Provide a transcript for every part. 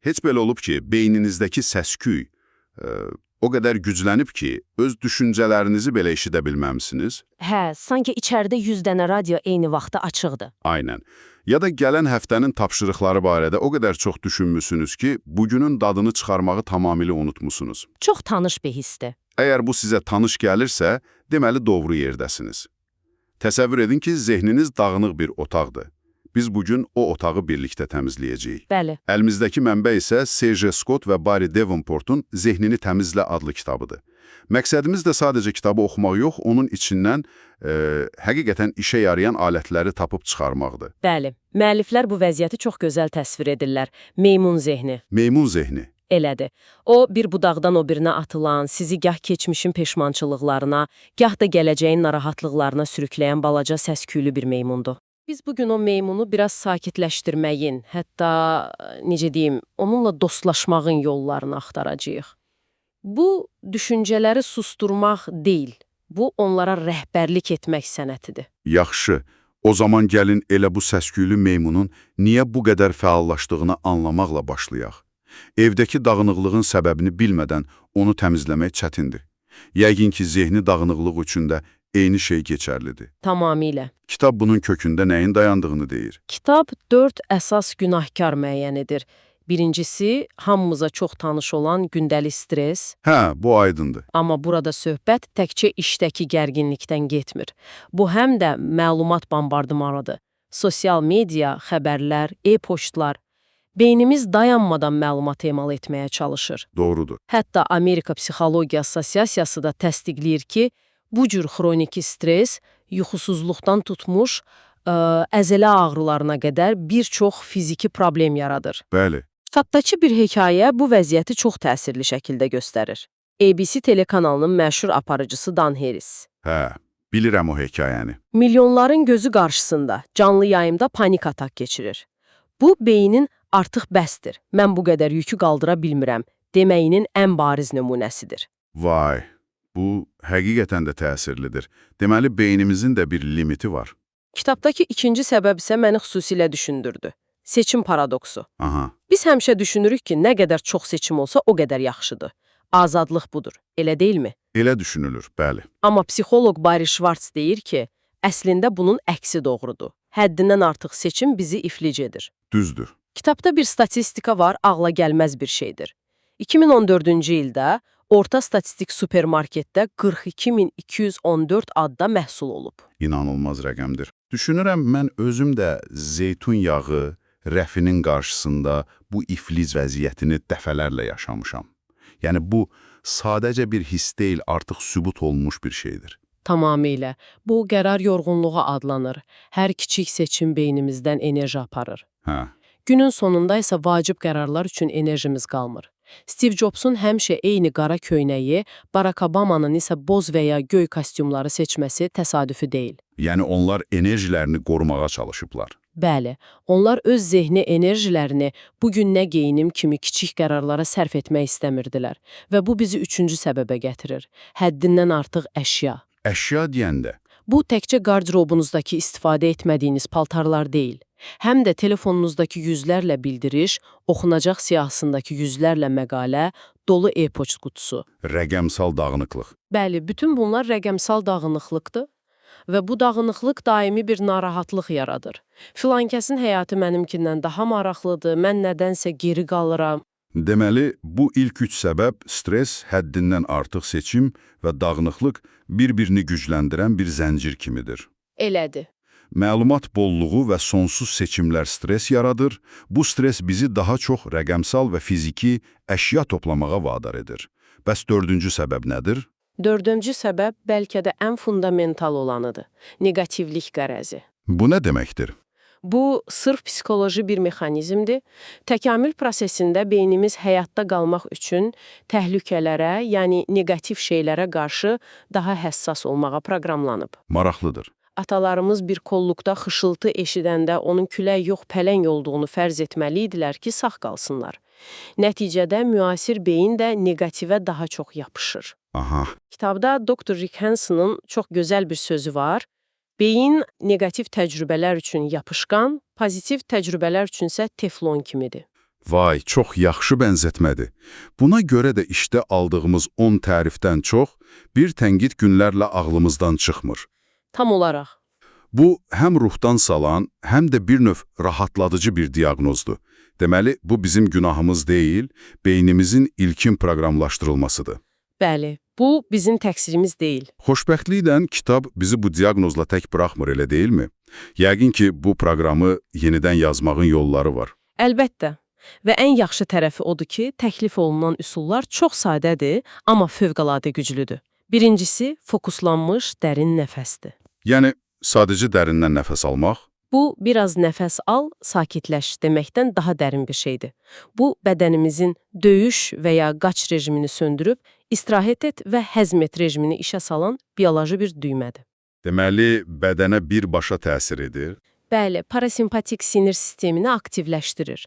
Heç belə olub ki, beyninizdəki səs-küy o qədər güclənib ki, öz düşüncələrinizi belə eşidə bilməmisiniz? Hə, sanki içəridə 100 dənə radio eyni vaxtda açıqdır. Aynən. Ya da gələn həftənin tapşırıqları barədə o qədər çox düşünmüsünüz ki, bugünün dadını çıxarmağı tamamilə unutmusunuz. Çox tanış bir hissdir. Əgər bu sizə tanış gəlirsə, deməli doğru yerdəsiniz. Təsəvvür edin ki, zehniniz dağınıq bir otaqdır. Biz bugün o otağı birlikdə təmizləyəcəyik. Bəli. Əlimizdəki mənbə isə C.J. Scott və Barry Davenportun Zehnini Təmizlə adlı kitabıdır. Məqsədimiz də sadəcə kitabı oxumaq yox, onun içindən həqiqətən işə yarayan alətləri tapıb çıxarmaqdır. Bəli. Müəlliflər bu vəziyyəti çox gözəl təsvir edirlər. Meymun zehni. Meymun zehni. Elədir. O, bir budaqdan o birinə atılan, sizi gah keçmişin peşmançılıqlarına, gah da gələcəyin narahatlıqlarına sürükləyən balaca səsküylü bir meymundur. Biz bugün o meymunu biraz sakitləşdirməyin, hətta, necə deyim, onunla dostlaşmağın yollarını axtaracağıq. Bu, düşüncələri susturmaq deyil, bu onlara rəhbərlik etmək sənətidir. Yaxşı, o zaman gəlin elə bu səsküylü meymunun niyə bu qədər fəallaşdığını anlamaqla başlayaq. Evdəki dağınıqlığın səbəbini bilmədən onu təmizləmək çətindir. Yəqin ki, zehni dağınıqlıq üçün də eyni şey keçərlidir. Tamamilə. Kitab bunun kökündə nəyin dayandığını deyir. Kitab 4 əsas günahkar müəyyənidir. Birincisi, hamımıza çox tanış olan gündəlik stres. Hə, bu aydındır. Amma burada söhbət təkcə işdəki gərginlikdən getmir. Bu həm də məlumat bombardımanıdır. Sosial media, xəbərlər, e-poçtlar. Beynimiz dayanmadan məlumat emal etməyə çalışır. Doğrudur. Hətta Amerika Psixologiya Assosiasiyası da təsdiqləyir ki, bu cür xroniki stres yuxusuzluqdan tutmuş, əzələ ağrılarına qədər bir çox fiziki problem yaradır. Bəli. Kitabdakı bir hekayə bu vəziyyəti çox təsirli şəkildə göstərir. ABC telekanalının məşhur aparıcısı Dan Harris. Hə, bilirəm o hekayəni. Milyonların gözü qarşısında canlı yayımda panik atak keçirir. Bu, beynin artıq bəsdir, mən bu qədər yükü qaldıra bilmirəm deməyinin ən bariz nümunəsidir. Vay, bu həqiqətən də təsirlidir. Deməli, beynimizin də bir limiti var. Kitabdakı ikinci səbəb isə məni xüsusilə düşündürdü. Seçim paradoksu. Aha. Biz həmişə düşünürük ki, nə qədər çox seçim olsa o qədər yaxşıdır. Azadlıq budur, elə deyilmi? Elə düşünülür, bəli. Amma psixoloq Barry Schwartz deyir ki, əslində bunun əksi doğrudur. Həddindən artıq seçim bizi iflic edir. Düzdür. Kitabda bir statistika var, ağla gəlməz bir şeydir. 2014-cü ildə orta statistik supermarketdə 42.214 adda məhsul olub. İnanılmaz rəqəmdir. Düşünürəm, mən özüm də zeytun yağı, rəfinin qarşısında bu iflic vəziyyətini dəfələrlə yaşamışam. Yəni, bu sadəcə bir hiss deyil, artıq sübut olmuş bir şeydir. Tamamilə. Bu, qərar yorğunluğu adlanır. Hər kiçik seçim beynimizdən enerji aparır. Hə. Günün sonunda isə vacib qərarlar üçün enerjimiz qalmır. Steve Jobs'un həmişə eyni qara köynəyi, Barack Obama'nın isə boz və ya göy kostyumları seçməsi təsadüfi deyil. Yəni, onlar enerjilərini qorumağa çalışıblar. Bəli, onlar öz zehni enerjilərini bugün nə geyinim kimi kiçik qərarlara sərf etmək istəmirdilər və bu bizi üçüncü səbəbə gətirir. Həddindən artıq əşya. Əşya deyəndə? Bu, təkcə qardırobunuzdakı istifadə etmədiyiniz paltarlar deyil. Həm də telefonunuzdakı yüzlərlə bildiriş, oxunacaq siyahısındakı yüzlərlə məqalə, dolu e-poçt qutusu. Rəqəmsal dağınıqlıq. Bəli, bütün bunlar rəqəmsal dağınıqlıqdır və bu dağınıqlıq daimi bir narahatlıq yaradır. Filankəsin həyatı mənimkindən daha maraqlıdır, mən nədənsə geri qalıram. Deməli, bu ilk üç səbəb stres, həddindən artıq seçim və dağınıqlıq bir-birini gücləndirən bir zəncir kimidir. Elədir. Məlumat bolluğu və sonsuz seçimlər stres yaradır. Bu stres bizi daha çox rəqəmsal və fiziki əşya toplamağa vadar edir. Bəs dördüncü səbəb nədir? Dördüncü səbəb bəlkə də ən fundamental olanıdır. Negativlik qərəzi. Bu nə deməkdir? Bu, sırf psixoloji bir mexanizmdir. Təkamül prosesində beynimiz həyatda qalmaq üçün təhlükələrə, yəni negativ şeylərə qarşı daha həssas olmağa proqramlanıb. Maraqlıdır. Atalarımız bir kolluqda xışıltı eşidəndə onun külək yox, pələng olduğunu fərz etməli idilər ki, sağ qalsınlar. Nəticədə müasir beyin də negativə daha çox yapışır. Aha. Kitabda Dr. Rick Hanson'ın çox gözəl bir sözü var. Beyin negativ təcrübələr üçün yapışqan, pozitiv təcrübələr üçünsə teflon kimidir. Vay, çox yaxşı bənzətmədir. Buna görə də işdə aldığımız 10 tərifdən çox, bir tənqid günlərlə ağlımızdan çıxmır. Tam olaraq. Bu, həm ruhdan salan, həm də bir növ rahatladıcı bir diaqnozdur. Deməli, bu bizim günahımız deyil, beynimizin ilkin proqramlaşdırılmasıdır. Bəli, bu bizim təqsirimiz deyil. Xoşbəxtliklə kitab bizi bu diaqnozla tək buraxmır, elə deyilmi? Yəqin ki, bu proqramı yenidən yazmağın yolları var. Əlbəttə. Və ən yaxşı tərəfi odur ki, təklif olunan üsullar çox sadədir, amma fövqəladə güclüdür. Birincisi, fokuslanmış dərin nəfəsdir. Yəni, sadəcə dərindən nəfəs almaq? Bu, biraz nəfəs al, sakitləş deməkdən daha dərin bir şeydir. Bu, bədənimizin döyüş və ya qaç rejimini söndürüb, istirahət et və həzm et rejimini işə salan bioloji bir düymədir. Deməli, bədənə birbaşa təsir edir. Bəli, parasimpatik sinir sistemini aktivləşdirir.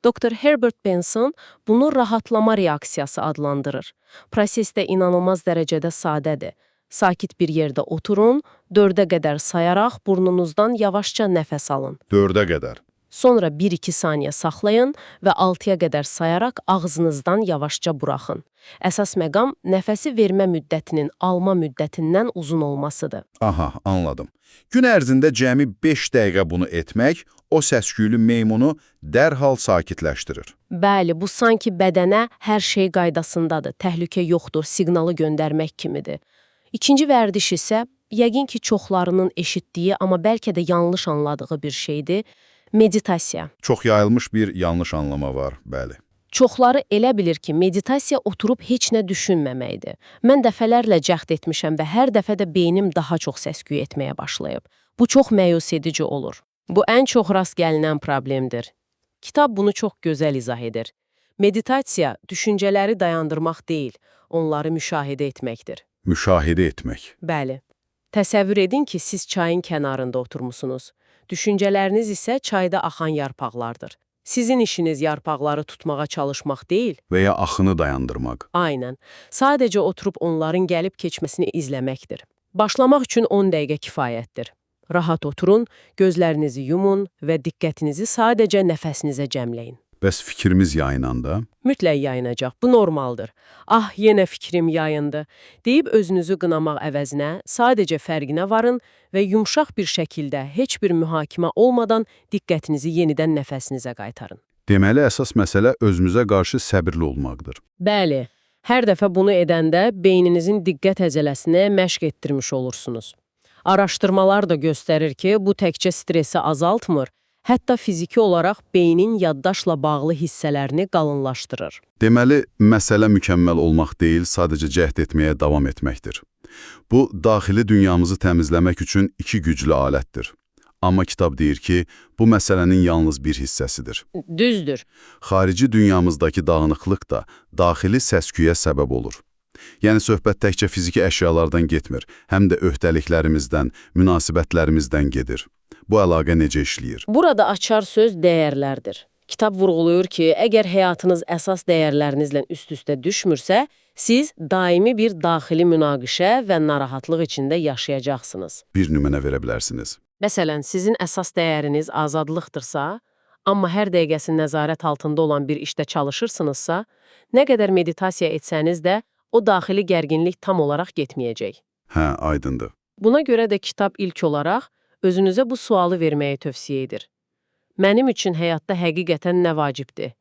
Dr. Herbert Benson bunu rahatlama reaksiyası adlandırır. Prosesdə inanılmaz dərəcədə sadədir. Sakit bir yerdə oturun, 4-ə qədər sayaraq burnunuzdan yavaşca nəfəs alın. 4-ə qədər. Sonra 1-2 saniyə saxlayın və 6-ya qədər sayaraq ağzınızdan yavaşca buraxın. Əsas məqam nəfəsi vermə müddətinin alma müddətindən uzun olmasıdır. Aha, anladım. Gün ərzində cəmi 5 dəqiqə bunu etmək, o səsküylü meymunu dərhal sakitləşdirir. Bəli, bu sanki bədənə hər şey qaydasındadır, təhlükə yoxdur, siqnalı göndərmək kimidir. İkinci vərdiş isə, yəqin ki, çoxlarının eşitdiyi, amma bəlkə də yanlış anladığı bir şeydir, meditasiya. Çox yayılmış bir yanlış anlama var, bəli. Çoxları elə bilir ki, meditasiya oturub heç nə düşünməməkdir. Mən dəfələrlə cəhd etmişəm və hər dəfə də beynim daha çox səsküy etməyə başlayıb. Bu çox məyus edici olur. Bu ən çox rast gəlinən problemdir. Kitab bunu çox gözəl izah edir. Meditasiya düşüncələri dayandırmaq deyil, onları müşahidə etməkdir. Müşahidə etmək. Bəli. Təsəvvür edin ki, siz çayın kənarında oturmusunuz. Düşüncələriniz isə çayda axan yarpaqlardır. Sizin işiniz yarpaqları tutmağa çalışmaq deyil. Və ya axını dayandırmaq. Aynən. Sadəcə oturub onların gəlib keçməsini izləməkdir. Başlamaq üçün 10 dəqiqə kifayətdir. Rahat oturun, gözlərinizi yumun və diqqətinizi sadəcə nəfəsinizə cəmləyin. Bəs fikrimiz yayınanda? Mütləq yayınacaq, bu normaldır. Ah, yenə fikrim yayındı, deyib özünüzü qınamaq əvəzinə sadəcə fərqinə varın və yumşaq bir şəkildə, heç bir mühakimə olmadan diqqətinizi yenidən nəfəsinizə qaytarın. Deməli, əsas məsələ özümüzə qarşı səbirli olmaqdır. Bəli, hər dəfə bunu edəndə beyninizin diqqət əzələsinə məşq etdirmiş olursunuz. Araşdırmalar da göstərir ki, bu təkcə stresi azaltmır, hətta fiziki olaraq beynin yaddaşla bağlı hissələrini qalınlaşdırır. Deməli, məsələ mükəmməl olmaq deyil, sadəcə cəhd etməyə davam etməkdir. Bu, daxili dünyamızı təmizləmək üçün 2 güclü alətdir. Amma kitab deyir ki, bu məsələnin yalnız bir hissəsidir. Düzdür. Xarici dünyamızdakı dağınıqlıq da daxili səsküyə səbəb olur. Yəni, söhbət təkcə fiziki əşyalardan getmir, həm də öhdəliklərimizdən, münasibətlərimizdən gedir. Bu əlaqə necə işləyir? Burada açar söz dəyərlərdir. Kitab vurğulayır ki, əgər həyatınız əsas dəyərlərinizlə üst-üstə düşmürsə, siz daimi bir daxili münaqişə və narahatlıq içində yaşayacaqsınız. Bir nümunə verə bilərsiniz. Məsələn, sizin əsas dəyəriniz azadlıqdırsa, amma hər dəqiqəsi nəzarət altında olan bir işdə çalışırsınızsa, nə qədər meditasiya etsəniz də, o daxili gərginlik tam olaraq getməyəcək. Hə, aydındır. Buna görə də kitab ilk olaraq özünüzə bu sualı verməyi tövsiyə edir. Mənim üçün həyatda həqiqətən nə vacibdir?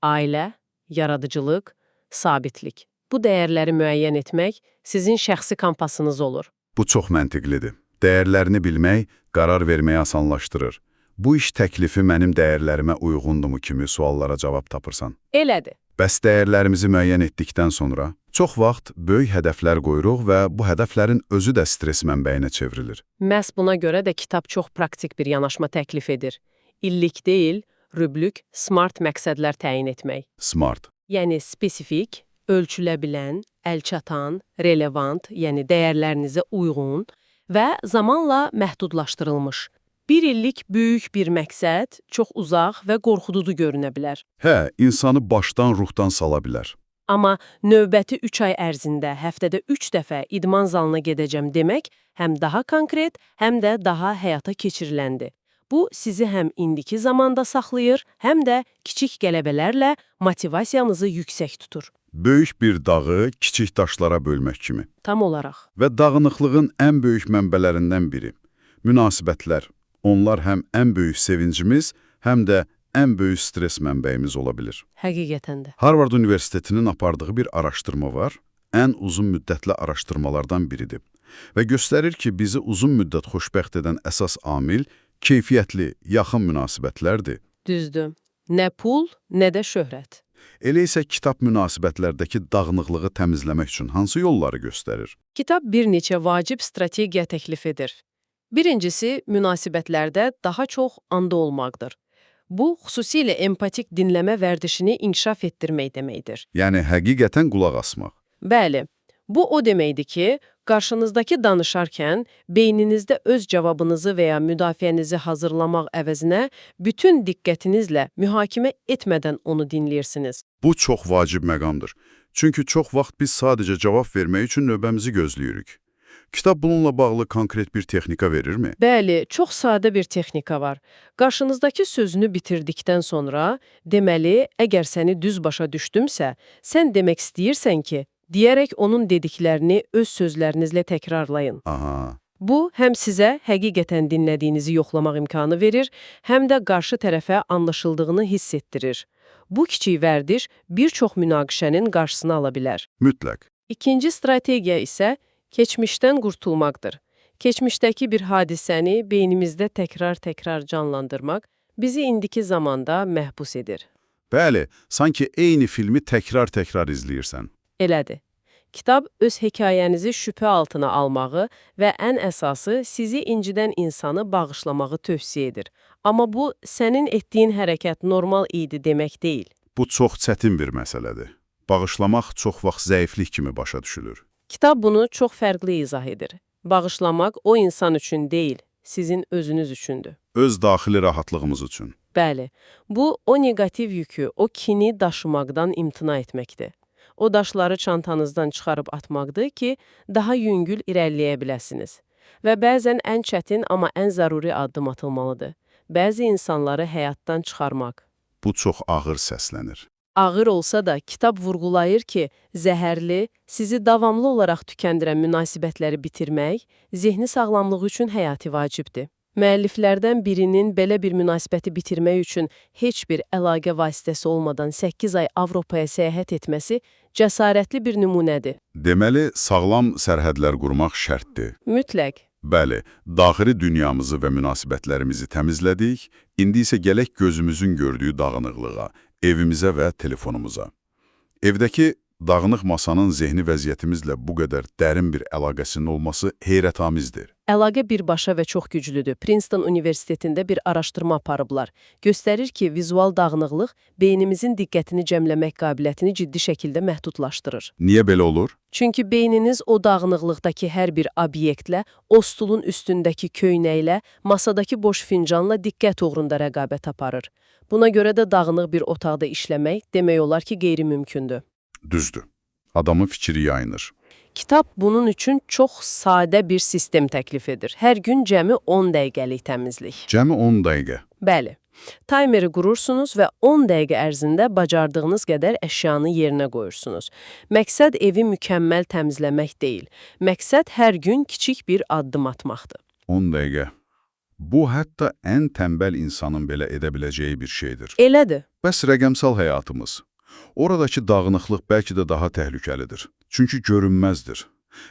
Ailə, yaradıcılıq, sabitlik. Bu dəyərləri müəyyən etmək sizin şəxsi kompasınız olur. Bu çox məntiqlidir. Dəyərlərini bilmək, qərar verməyi asanlaşdırır. Bu iş təklifi mənim dəyərlərimə uyğundumu kimi suallara cavab tapırsan. Elədir. Bəs dəyərlərimizi müəyyən etdikdən sonra çox vaxt böyük hədəflər qoyuruq və bu hədəflərin özü də stres mənbəyinə çevrilir. Məhz buna görə də kitab çox praktik bir yanaşma təklif edir. İllik deyil, rüblük, smart məqsədlər təyin etmək. Smart. Yəni spesifik, ölçülə bilən, əlçatan, relevant, yəni dəyərlərinizə uyğun və zamanla məhdudlaşdırılmış. Bir illik böyük bir məqsəd çox uzaq və qorxuducu görünə bilər. Hə, insanı başdan ruhdan sala bilər. Amma növbəti 3 ay ərzində həftədə 3 dəfə idman zalına gedəcəm demək həm daha konkret, həm də daha həyata keçiriləndir. Bu sizi həm indiki zamanda saxlayır, həm də kiçik qələbələrlə motivasiyanızı yüksək tutur. Böyük bir dağı kiçik daşlara bölmək kimi. Tam olaraq. Və dağınıqlığın ən böyük mənbələrindən biri münasibətlər. Onlar həm ən böyük sevincimiz, həm də ən böyük stres mənbəyimiz ola bilir. Həqiqətən də. Harvard Universitetinin apardığı bir araşdırma var. Ən uzun müddətli araşdırmalardan biridir. Və göstərir ki, bizi uzun müddət xoşbəxt edən əsas amil keyfiyyətli, yaxın münasibətlərdir. Düzdür. Nə pul, nə də şöhrət. Elə isə kitab münasibətlərdəki dağınıqlığı təmizləmək üçün hansı yolları göstərir? Kitab bir neçə vacib strategiya təklif edir. Birincisi, münasibətlərdə daha çox anda olmaqdır. Bu, xüsusilə empatik dinləmə vərdişini inkişaf etdirmək deməkdir. Yəni, həqiqətən qulaq asmaq. Bəli, bu o deməkdir ki, qarşınızdakı danışarkən beyninizdə öz cavabınızı və ya müdafiənizi hazırlamaq əvəzinə bütün diqqətinizlə mühakimə etmədən onu dinləyirsiniz. Bu çox vacib məqamdır. Çünki çox vaxt biz sadəcə cavab vermək üçün növbəmizi gözləyirik. Kitab bununla bağlı konkret bir texnika verirmi? Bəli, çox sadə bir texnika var. Qarşınızdakı sözünü bitirdikdən sonra, deməli, əgər səni düz başa düşdümsə, sən demək istəyirsən ki, deyərək onun dediklərini öz sözlərinizlə təkrarlayın. Aha. Bu, həm sizə həqiqətən dinlədiyinizi yoxlamaq imkanı verir, həm də qarşı tərəfə anlaşıldığını hiss etdirir. Bu kiçik vərdiş bir çox münaqişənin qarşısını ala bilər. Mütləq. İkinci strategiya isə keçmişdən qurtulmaqdır. Keçmişdəki bir hadisəni beynimizdə təkrar-təkrar canlandırmaq bizi indiki zamanda məhbus edir. Bəli, sanki eyni filmi təkrar-təkrar izləyirsən. Elədir. Kitab öz hekayənizi şübhə altına almağı və ən əsası sizi incidən insanı bağışlamağı tövsiyə edir. Amma bu, sənin etdiyin hərəkət normal idi demək deyil. Bu çox çətin bir məsələdir. Bağışlamaq çox vaxt zəiflik kimi başa düşülür. Kitab bunu çox fərqli izah edir. Bağışlamaq o insan üçün deyil, sizin özünüz üçündür. Öz daxili rahatlığımız üçün. Bəli, bu o neqativ yükü, o kini daşımaqdan imtina etməkdir. O daşları çantanızdan çıxarıb atmaqdır ki, daha yüngül irəliləyə biləsiniz. Və bəzən ən çətin, amma ən zəruri addım atılmalıdır. Bəzi insanları həyatdan çıxarmaq. Bu çox ağır səslənir. Ağır olsa da, kitab vurğulayır ki, zəhərli, sizi davamlı olaraq tükəndirən münasibətləri bitirmək, zehni sağlamlığı üçün həyati vacibdir. Müəlliflərdən birinin belə bir münasibəti bitirmək üçün heç bir əlaqə vasitəsi olmadan 8 ay Avropaya səyahət etməsi cəsarətli bir nümunədir. Deməli, sağlam sərhədlər qurmaq şərtdir. Mütləq. Bəli, daxili dünyamızı və münasibətlərimizi təmizlədik, indi isə gələk gözümüzün gördüyü dağınıqlığa, evimizə və telefonumuza. Evdəki dağınıq masanın zehni vəziyyətimizlə bu qədər dərin bir əlaqəsinin olması heyrətamizdir. Əlaqə birbaşa və çox güclüdür. Princeton Universitetində bir araşdırma aparıblar. Göstərir ki, vizual dağınıqlıq beynimizin diqqətini cəmləmək qabiliyyətini ciddi şəkildə məhdudlaşdırır. Niyə belə olur? Çünki beyniniz o dağınıqlıqdakı hər bir obyektlə, o stulun üstündəki köynəklə, masadakı boş fincanla diqqət uğrunda rəqabət aparır. Buna görə də dağınıq bir otaqda işləmək demək olar ki, qeyri-mümkündür. Düzdür. Adamın fikri yayınır. Kitab bunun üçün çox sadə bir sistem təklif edir. Hər gün cəmi 10 dəqiqəlik təmizlik. Cəmi 10 dəqiqə. Bəli. Taymeri qurursunuz və 10 dəqiqə ərzində bacardığınız qədər əşyanı yerinə qoyursunuz. Məqsəd evi mükəmməl təmizləmək deyil. Məqsəd hər gün kiçik bir addım atmaqdır. 10 dəqiqə. Bu, hətta ən tənbəl insanın belə edə biləcəyi bir şeydir. Elədir. Bəs rəqəmsal həyatımız? Oradakı dağınıqlıq bəlkə də daha təhlükəlidir. Çünki görünməzdir.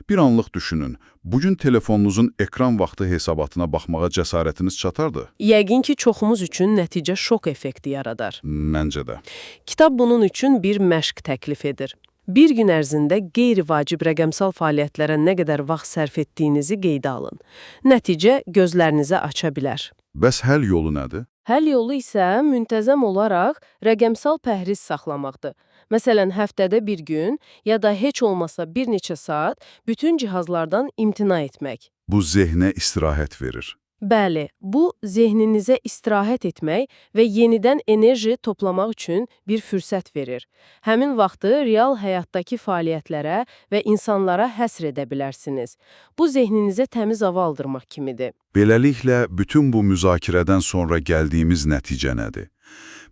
Bir anlıq düşünün, bugün telefonunuzun ekran vaxtı hesabatına baxmağa cəsarətiniz çatardı? Yəqin ki, çoxumuz üçün nəticə şok effekti yaradar. Məncə də. Kitab bunun üçün bir məşq təklif edir. Bir gün ərzində qeyri-vacib rəqəmsal fəaliyyətlərə nə qədər vaxt sərf etdiyinizi qeydə alın. Nəticə gözlərinizi aça bilər. Bəs həll yolu nədir? Həll yolu isə müntəzəm olaraq rəqəmsal pəhriz saxlamaqdır. Məsələn, həftədə bir gün ya da heç olmasa bir neçə saat bütün cihazlardan imtina etmək. Bu zehnə istirahət verir. Bəli, bu zehninizə istirahət etmək və yenidən enerji toplamaq üçün bir fürsət verir. Həmin vaxtı real həyatdakı fəaliyyətlərə və insanlara həsr edə bilərsiniz. Bu zehninizə təmiz hava aldırmaq kimidir. Beləliklə, bütün bu müzakirədən sonra gəldiyimiz nəticə nədir?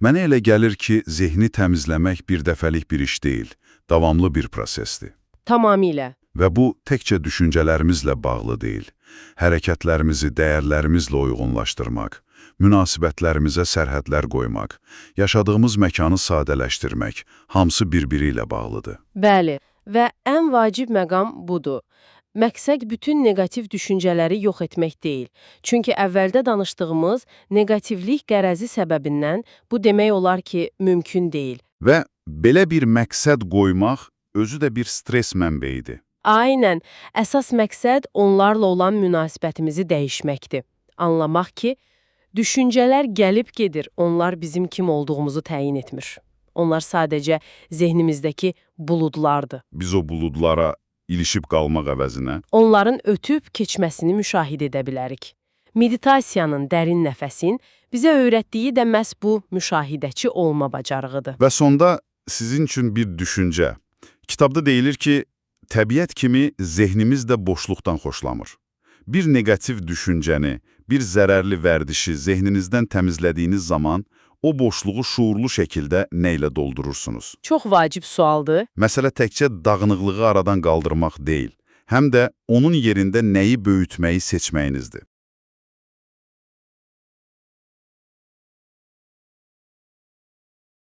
Mənə elə gəlir ki, zehni təmizləmək bir dəfəlik bir iş deyil, davamlı bir prosesdir. Tamamilə. Və bu, təkcə düşüncələrimizlə bağlı deyil. Hərəkətlərimizi dəyərlərimizlə uyğunlaşdırmaq, münasibətlərimizə sərhədlər qoymaq, yaşadığımız məkanı sadələşdirmək, hamısı bir-biri ilə bağlıdır. Bəli, və ən vacib məqam budur. Məqsəd bütün negativ düşüncələri yox etmək deyil. Çünki əvvəldə danışdığımız negativlik qərəzi səbəbindən bu demək olar ki, mümkün deyil. Və belə bir məqsəd qoymaq özü də bir stres mənbəyidir. Aynən, əsas məqsəd onlarla olan münasibətimizi dəyişməkdir. Anlamaq ki, düşüncələr gəlib gedir, onlar bizim kim olduğumuzu təyin etmir. Onlar sadəcə zehnimizdəki buludlardır. Biz o buludlara ilişib qalmaq əvəzinə Onların ötüb keçməsini müşahidə edə bilərik. Meditasiyanın, dərin nəfəsin bizə öyrətdiyi də məhz bu müşahidəçi olma bacarığıdır. və sonda sizin üçün bir düşüncə. Kitabda deyilir ki, təbiət kimi zehnimiz də boşluqdan xoşlamır. Bir negativ düşüncəni, bir zərərli vərdişi zehninizdən təmizlədiyiniz zaman o boşluğu şuurlu şəkildə nə ilə doldurursunuz? Çox vacib sualdır. Məsələ təkcə dağınıqlığı aradan qaldırmaq deyil, həm də onun yerində nəyi böyütməyi seçməyinizdir.